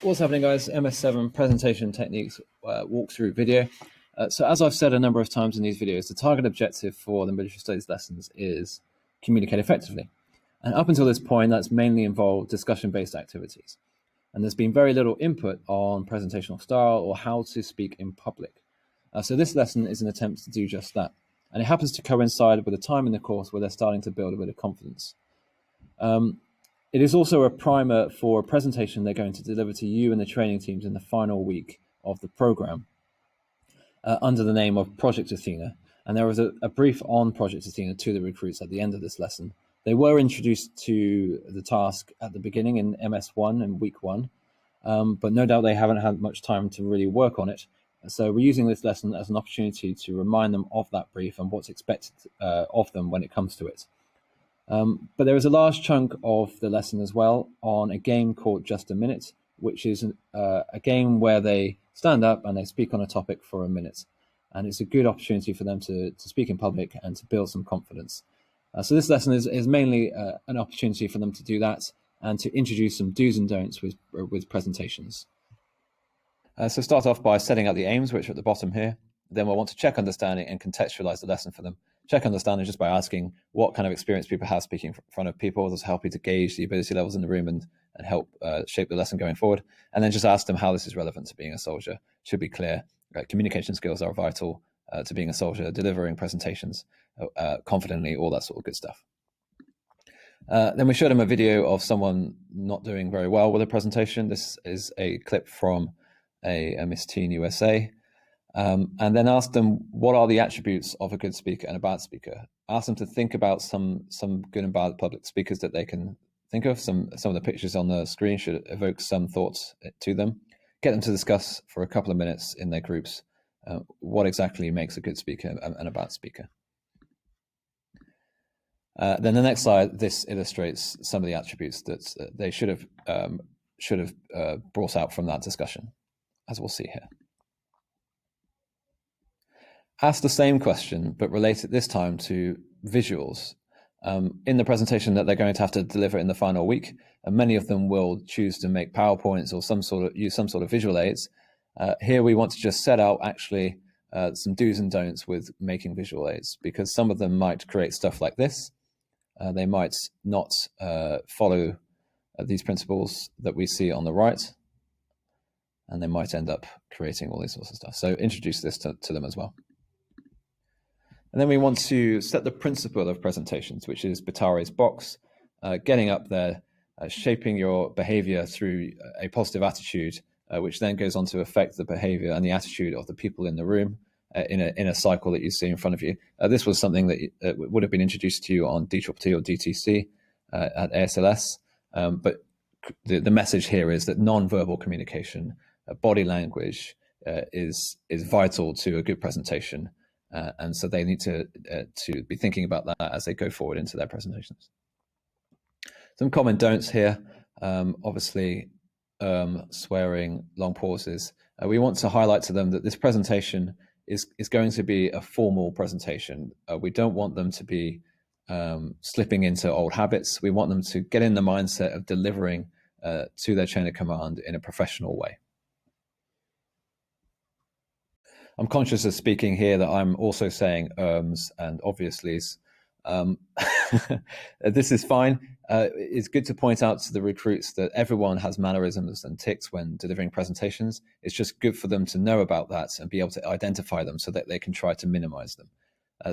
What's happening, guys? MS7 presentation techniques walkthrough video. So as I've said a number of times in these videos, the target objective for the military studies lessons is communicate effectively. And up until this point, that's mainly involved discussion-based activities. And there's been very little input on presentational style or how to speak in public. So this lesson is an attempt to do just that. And it happens to coincide with a time in the course where they're starting to build a bit of confidence. It is also a primer for a presentation they're going to deliver to you and the training teams in the final week of the program under the name of Project Athena. And there was a brief on Project Athena to the recruits at the end of this lesson. They were introduced to the task at the beginning in MS1 in week 1, but no doubt they haven't had much time to really work on it. So we're using this lesson as an opportunity to remind them of that brief and what's expected of them when it comes to it. But there is a large chunk of the lesson as well on a game called Just a Minute, which is a game where they stand up and they speak on a topic for a minute. And it's a good opportunity for them to speak in public and to build some confidence. So this lesson is mainly an opportunity for them to do that and to introduce some do's and don'ts with presentations. So start off by setting out the aims, which are at the bottom here. Then we'll want to check understanding and contextualize the lesson for them. Check understanding just by asking what kind of experience people have speaking in front of people. This will help you to gauge the ability levels in the room and help shape the lesson going forward. And then just ask them how this is relevant to being a soldier. Should be clear. Communication skills are vital to being a soldier, delivering presentations confidently, all that sort of good stuff. Then we showed them a video of someone not doing very well with a presentation. This is a clip from a Miss Teen USA. And then ask them what are the attributes of a good speaker and a bad speaker. Ask them to think about some good and bad public speakers that they can think of. Some of the pictures on the screen should evoke some thoughts to them. Get them to discuss for a couple of minutes in their groups what exactly makes a good speaker and a bad speaker. Then the next slide, this illustrates some of the attributes that they should have brought out from that discussion, as we'll see here. Ask the same question, but relate it this time to visuals. In the presentation that they're going to have to deliver in the final week, and many of them will choose to make PowerPoints or use some sort of visual aids. Here we want to just set out actually some do's and don'ts with making visual aids, because some of them might create stuff like this. They might not follow these principles that we see on the right, and they might end up creating all these sorts of stuff. So introduce this to them as well. And then we want to set the principle of presentations, which is Batare's box, getting up there, shaping your behavior through a positive attitude, which then goes on to affect the behavior and the attitude of the people in the room in a cycle that you see in front of you. This was something that would have been introduced to you on DTT or DTC at ASLS, but the message here is that non-verbal communication, body language is vital to a good presentation. And so they need to be thinking about that as they go forward into their presentations. Some common don'ts here, obviously swearing, long pauses. We want to highlight to them that this presentation is going to be a formal presentation. We don't want them to be slipping into old habits. We want them to get in the mindset of delivering to their chain of command in a professional way. I'm conscious of speaking here that I'm also saying and obviously's. This is fine. It's good to point out to the recruits that everyone has mannerisms and tics when delivering presentations. It's just good for them to know about that and be able to identify them so that they can try to minimize them.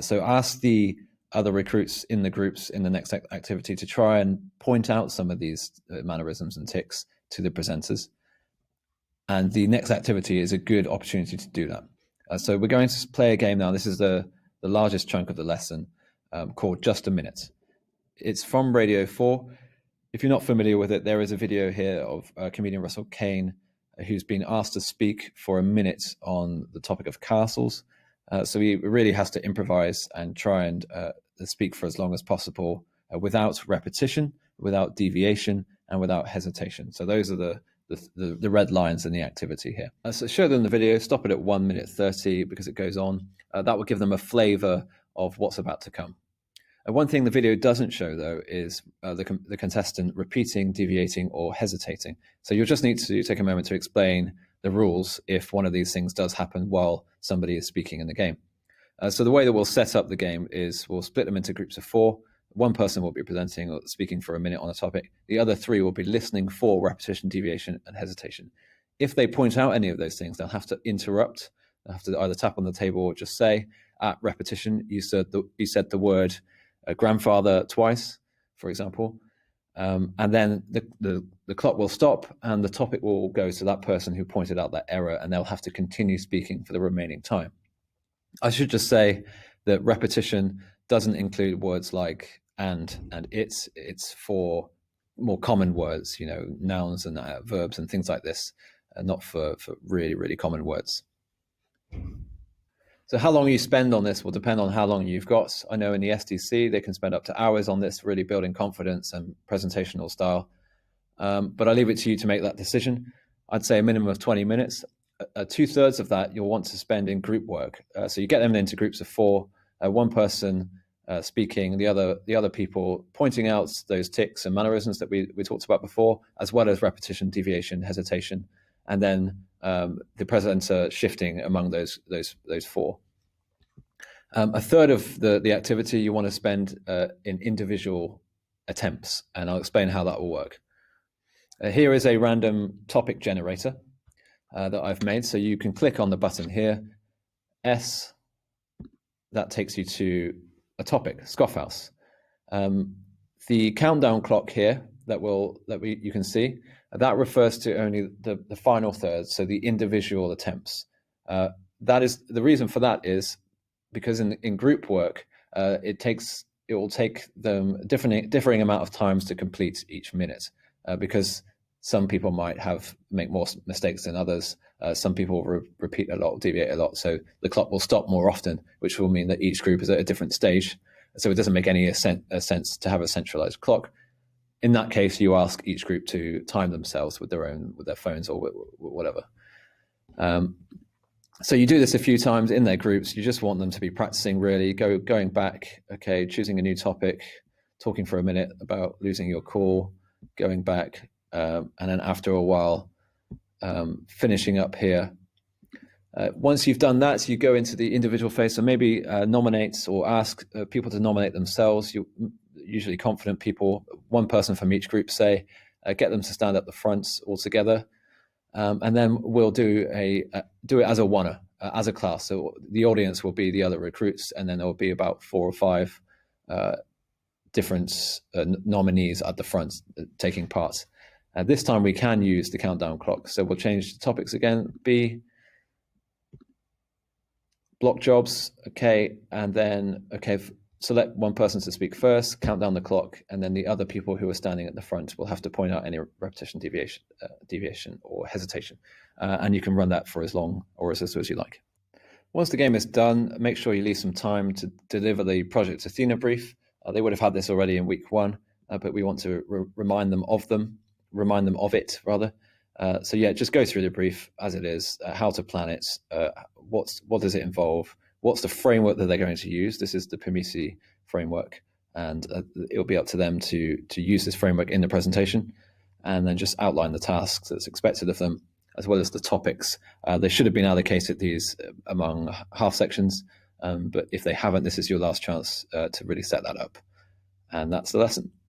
So ask the other recruits in the groups in the next activity to try and point out some of these mannerisms and tics to the presenters. And the next activity is a good opportunity to do that. So we're going to play a game now. This is the largest chunk of the lesson called Just a Minute. It's from Radio 4. If you're not familiar with it, there is a video here of comedian Russell Kane, who's been asked to speak for a minute on the topic of castles. So he really has to improvise and try and speak for as long as possible without repetition, without deviation, and without hesitation. So those are the red lines in the activity here. So show them the video, stop it at 1 minute 30 because it goes on. That will give them a flavor of what's about to come. One thing the video doesn't show, though, is the contestant repeating, deviating, or hesitating. So you'll just need to take a moment to explain the rules if one of these things does happen while somebody is speaking in the game. So the way that we'll set up the game is we'll split them into groups of 4. One person will be presenting or speaking for a minute on a topic. The other 3 will be listening for repetition, deviation, and hesitation. If they point out any of those things, they'll have to interrupt. They'll have to either tap on the table or just say, at repetition, you said the word grandfather twice, for example. And then the clock will stop and the topic will go to that person who pointed out that error, and they'll have to continue speaking for the remaining time. I should just say that repetition doesn't include words like and it's for more common words, nouns and verbs and things like this, and not for really, really common words. So how long you spend on this will depend on how long you've got. I know in the SDC, they can spend up to hours on this, really building confidence and presentational style. But I leave it to you to make that decision. I'd say a minimum of 20 minutes. 2/3 of that you'll want to spend in group work. So you get them into groups of 4, one person speaking, the other people pointing out those tics and mannerisms that we talked about before, as well as repetition, deviation, hesitation, and then the presenter shifting among those 4. 1/3 of the activity you want to spend in individual attempts, and I'll explain how that will work. Here is a random topic generator that I've made. So you can click on the button here, S, that takes you to a topic, Scoffhouse. The countdown clock here you can see, that refers to only the final third, so the individual attempts. That is the reason for that is because in group work, it will take them differing amount of times to complete each minute, because some people might make more mistakes than others. Some people repeat a lot, deviate a lot, so the clock will stop more often, which will mean that each group is at a different stage. So it doesn't make any sense to have a centralized clock. In that case, you ask each group to time themselves with their phones or whatever. So you do this a few times in their groups. You just want them to be practicing, really going back, choosing a new topic, talking for a minute about losing your cool, going back, and then after a while, finishing up here. Once you've done that, you go into the individual phase. So maybe nominate or ask people to nominate themselves. Usually confident people, one person from each group, say, get them to stand at the front all together. And then we'll do it as a oneer, as a class. So the audience will be the other recruits, and then there will be about 4 or 5 different nominees at the front taking part. This time we can use the countdown clock. So we'll change the topics again, B, block jobs, and then, select one person to speak first, count down the clock, and then the other people who are standing at the front will have to point out any repetition, deviation or hesitation. And you can run that for as long or as little as you like. Once the game is done, make sure you leave some time to deliver the Project Athena brief. They would have had this already in week 1, but we want to remind them of it. So yeah, just go through the brief as it is, how to plan it, what does it involve, what's the framework that they're going to use. This is the PMISI framework, and it'll be up to them to use this framework in the presentation, and then just outline the tasks that's expected of them, as well as the topics. They should have been allocated these among half sections, but if they haven't, this is your last chance to really set that up. And that's the lesson.